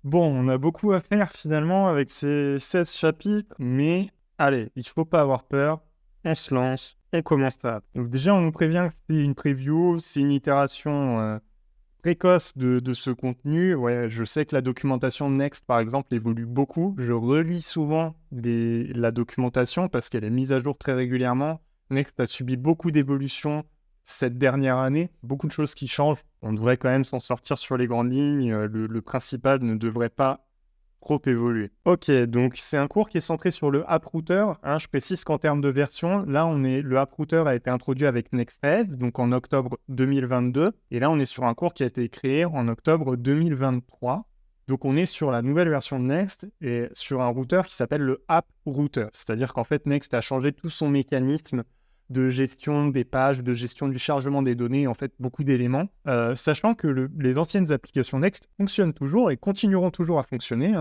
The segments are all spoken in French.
Bon, on a beaucoup à faire finalement avec ces 16 chapitres, mais allez, il faut pas avoir peur, on se lance, on commence ça. Donc déjà, on nous prévient que c'est une preview, c'est une itération précoce de ce contenu. Ouais, je sais que la documentation Next, par exemple, évolue beaucoup. Je relis souvent la documentation parce qu'elle est mise à jour très régulièrement. Next a subi beaucoup d'évolutions cette dernière année, beaucoup de choses qui changent. On devrait quand même s'en sortir sur les grandes lignes. Le principal ne devrait pas trop évoluer. Ok, donc c'est un cours qui est centré sur le AppRouter. Je précise qu'en termes de version, là, le AppRouter a été introduit avec Next.js, donc en octobre 2022. Et là, on est sur un cours qui a été créé en octobre 2023. Donc, on est sur la nouvelle version de Next et sur un routeur qui s'appelle le AppRouter. C'est-à-dire qu'en fait, Next a changé tout son mécanisme de gestion des pages, de gestion du chargement des données, en fait, beaucoup d'éléments. Sachant que les anciennes applications Next fonctionnent toujours et continueront toujours à fonctionner.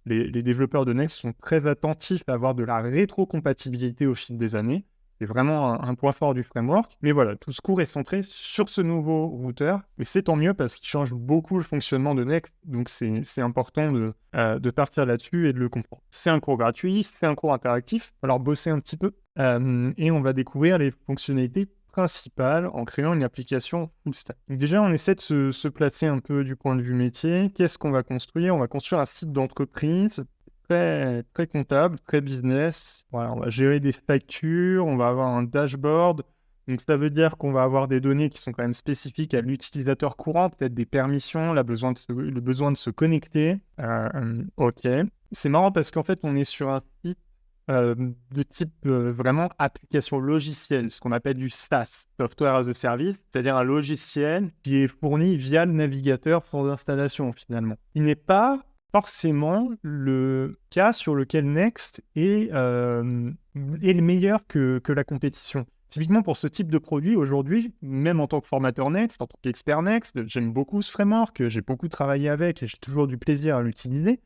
Les développeurs de Next sont très attentifs à avoir de la rétrocompatibilité au fil des années. C'est vraiment un point fort du framework. Mais voilà, tout ce cours est centré sur ce nouveau routeur. Et c'est tant mieux parce qu'il change beaucoup le fonctionnement de Next. Donc, c'est important de partir là-dessus et de le comprendre. C'est un cours gratuit, c'est un cours interactif. Alors, bosser un petit peu. Et on va découvrir les fonctionnalités principales en créant une application full stack. Donc déjà, on essaie de se placer un peu du point de vue métier. Qu'est-ce qu'on va construire? On va construire un site d'entreprise très, très comptable, très business. Voilà, on va gérer des factures, on va avoir un dashboard. Donc ça veut dire qu'on va avoir des données qui sont quand même spécifiques à l'utilisateur courant, peut-être des permissions, le besoin de se connecter. Ok. C'est marrant parce qu'en fait, on est sur un site de type vraiment application logicielle, ce qu'on appelle du SaaS, Software as a Service, c'est-à-dire un logiciel qui est fourni via le navigateur sans installation finalement. Il n'est pas forcément le cas sur lequel Next est le meilleur que la compétition. Typiquement pour ce type de produit, aujourd'hui, même en tant que formateur Next, en tant qu'expert Next, j'aime beaucoup ce framework, j'ai beaucoup travaillé avec et j'ai toujours du plaisir à l'utiliser.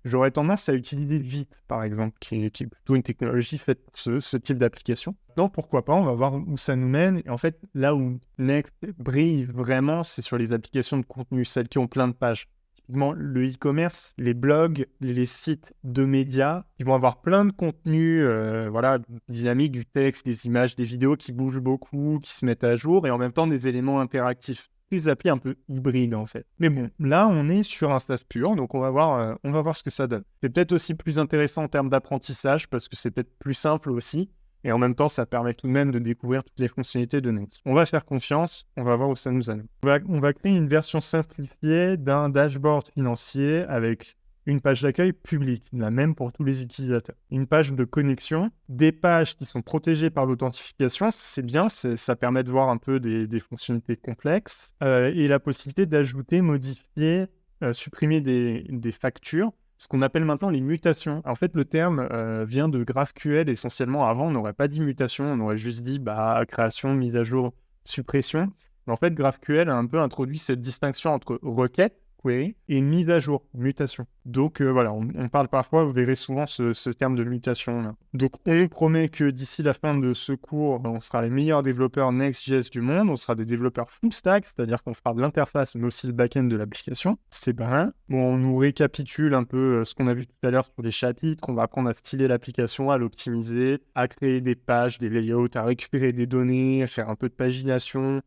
J'aurais tendance à utiliser Vite, par exemple, qui est plutôt une technologie faite pour ce type d'application. Donc, pourquoi pas, on va voir où ça nous mène. Et en fait, là où Next brille vraiment, c'est sur les applications de contenu, celles qui ont plein de pages. Typiquement, le e-commerce, les blogs, les sites de médias, ils vont avoir plein de contenus, voilà, dynamiques, du texte, des images, des vidéos qui bougent beaucoup, qui se mettent à jour, et en même temps des éléments interactifs. Des applis un peu hybrides en fait. Mais bon, là on est sur un SaaS pur, donc on va voir ce que ça donne. C'est peut-être aussi plus intéressant en termes d'apprentissage parce que c'est peut-être plus simple aussi, et en même temps ça permet tout de même de découvrir toutes les fonctionnalités de Next. On va faire confiance, on va voir où ça nous amène. On va créer une version simplifiée d'un dashboard financier avec une page d'accueil publique, la même pour tous les utilisateurs. Une page de connexion, des pages qui sont protégées par l'authentification, c'est bien, ça permet de voir un peu des fonctionnalités complexes, et la possibilité d'ajouter, modifier, supprimer des factures, ce qu'on appelle maintenant les mutations. En fait, le terme vient de GraphQL essentiellement. Avant, on n'aurait pas dit mutation, on aurait juste dit création, mise à jour, suppression. Mais en fait, GraphQL a un peu introduit cette distinction entre requête, query, et une mise à jour, mutation. Donc voilà, on parle parfois, vous verrez souvent ce terme de mutation là. Donc on promet que d'ici la fin de ce cours, on sera les meilleurs développeurs Next.js du monde, on sera des développeurs full stack, c'est-à-dire qu'on fera de l'interface mais aussi le back-end de l'application. C'est bien. Bon, on nous récapitule un peu ce qu'on a vu tout à l'heure sur les chapitres, on va apprendre à styler l'application, à l'optimiser, à créer des pages, des layouts, à récupérer des données, à faire un peu de pagination,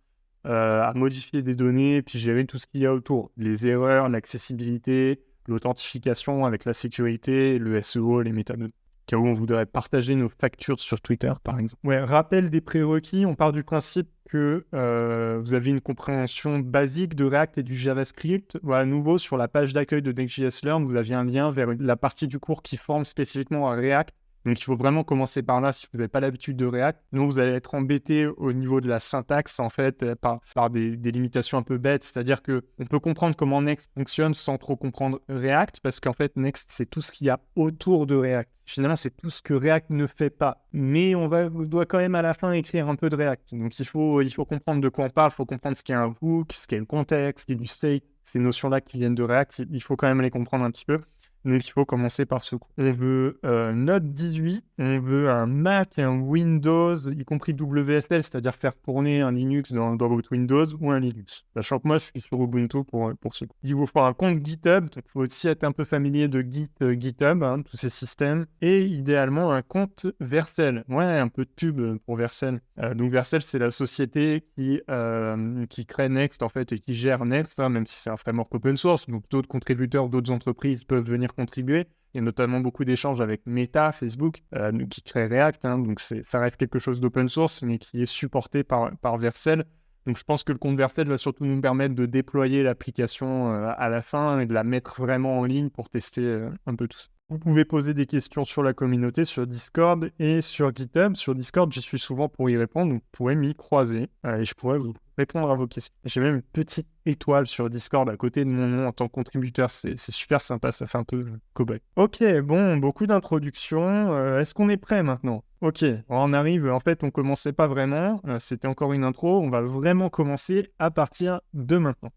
à modifier des données, puis gérer tout ce qu'il y a autour. Les erreurs, l'accessibilité, l'authentification avec la sécurité, le SEO, les méthodes. Cas où on voudrait partager nos factures sur Twitter, par exemple. Ouais, rappel des prérequis, on part du principe que vous avez une compréhension basique de React et du JavaScript. À nouveau, sur la page d'accueil de Next.js Learn, vous aviez un lien vers la partie du cours qui forme spécifiquement à React. Donc, il faut vraiment commencer par là si vous n'avez pas l'habitude de React. Sinon, vous allez être embêté au niveau de la syntaxe, en fait, par des limitations un peu bêtes. C'est-à-dire qu'on peut comprendre comment Next fonctionne sans trop comprendre React, parce qu'en fait, Next, c'est tout ce qu'il y a autour de React. Finalement, c'est tout ce que React ne fait pas. Mais on doit quand même à la fin écrire un peu de React. Donc, il faut comprendre de quoi on parle, il faut comprendre ce qu'est un hook, ce qu'est le contexte, ce qu'est du state. Ces notions-là qui viennent de React, il faut quand même les comprendre un petit peu. Donc, il faut commencer par ce coup. On veut Note 18, on veut un Mac, un Windows, y compris WSL, c'est-à-dire faire tourner un Linux dans votre Windows ou un Linux. Sachant que moi, je suis sur Ubuntu pour ce coup. Il vous faut un compte GitHub, il faut aussi être un peu familier de GitHub, hein, tous ces systèmes, et idéalement un compte Vercel. Ouais, un peu de pub pour Vercel. Donc Vercel, c'est la société qui crée Next, en fait, et qui gère Next, hein, même si c'est un framework open source, donc d'autres contributeurs, d'autres entreprises peuvent venir contribuer. Il y a notamment beaucoup d'échanges avec Meta, Facebook, qui crée React, hein, donc ça reste quelque chose d'open source, mais qui est supporté par Vercel. Donc je pense que le compte Vercel va surtout nous permettre de déployer l'application à la fin et de la mettre vraiment en ligne pour tester un peu tout ça. Vous pouvez poser des questions sur la communauté, sur Discord et sur GitHub. Sur Discord, j'y suis souvent pour y répondre, donc vous pouvez m'y croiser et je pourrais vous répondre à vos questions. J'ai même une petite étoile sur Discord à côté de mon nom en tant que contributeur. C'est super sympa, ça fait un peu cobaye. Ok, bon, beaucoup d'introductions. Est-ce qu'on est prêt maintenant? Ok, on arrive. En fait, on commençait pas vraiment. C'était encore une intro. On va vraiment commencer à partir de maintenant.